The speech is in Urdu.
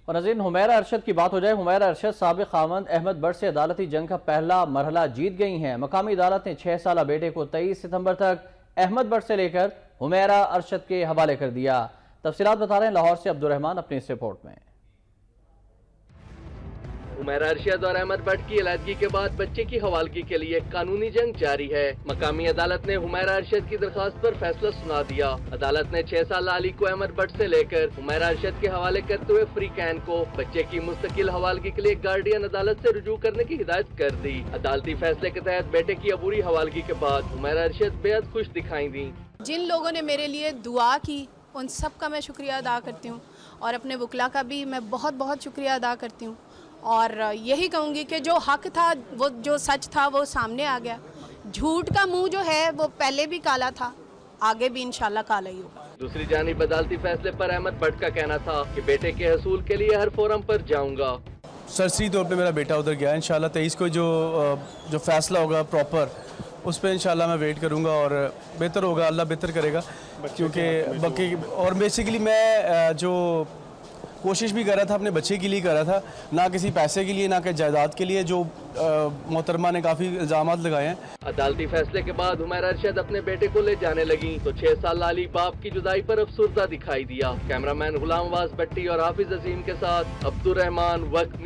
اور ناظرین حمیرہ ارشد کی بات ہو جائے۔ حمیرہ ارشد سابق خاوند احمد بٹ سے عدالتی جنگ کا پہلا مرحلہ جیت گئی ہیں۔ مقامی عدالت نے 6 سالہ بیٹے کو 23 ستمبر تک احمد بٹ سے لے کر حمیرہ ارشد کے حوالے کر دیا۔ تفصیلات بتا رہے ہیں لاہور سے عبدالرحمان اپنی اس رپورٹ میں۔ حمیرہ ارشد اور احمد بٹ کی علیحدگی کے بعد بچے کی حوالگی کے لیے قانونی جنگ جاری ہے۔ مقامی عدالت نے حمیرہ ارشد کی درخواست پر فیصلہ سنا دیا۔ عدالت نے 6 سالہ علی کو احمد بٹ سے لے کر حمیرہ ارشد کے حوالے کرتے ہوئے فری کین کو بچے کی مستقل حوالگی کے لیے گارڈین عدالت سے رجوع کرنے کی ہدایت کر دی۔ عدالتی فیصلے کے تحت بیٹے کی عبوری حوالگی کے بعد حمیرہ ارشد بے حد خوش دکھائی دیں۔ جن لوگوں نے میرے لیے دعا کی ان سب کا میں شکریہ ادا کرتی ہوں، اور اپنے وکلا کا بھی میں بہت بہت شکریہ ادا کرتی ہوں، اور یہی کہوں گی کہ جو حق تھا، وہ جو سچ تھا وہ سامنے آ گیا۔ جھوٹ کا منہ جو ہے وہ پہلے بھی کالا تھا، آگے بھی انشاءاللہ کالا ہی ہوگا۔ دوسری جانب عدالتی فیصلے پر احمد بٹ کا کہنا تھا کہ بیٹے کے حصول کے لیے ہر فورم پر جاؤں گا۔ سرسری طور پہ میرا بیٹا ادھر گیا، انشاءاللہ 23 کو جو فیصلہ ہوگا پراپر اس پہ انشاءاللہ میں ویٹ کروں گا، اور بہتر ہوگا، اللہ بہتر کرے گا، کیونکہ باقی اور بیسیکلی میں جو کوشش بھی کر رہا تھا اپنے بچے کے لیے کر رہا تھا، نہ کسی پیسے کے لیے نہ کہ جائیداد کے لیے، جو محترمہ نے کافی الزامات لگائے ہیں۔ عدالتی فیصلے کے بعد حمیرہ ارشد اپنے بیٹے کو لے جانے لگیں تو 6 سالہ علی باپ کی جدائی پر افسردہ دکھائی دیا۔ کیمرہ مین غلام عباس بٹی اور حافظ عظیم کے ساتھ عبدالرحمان، وقت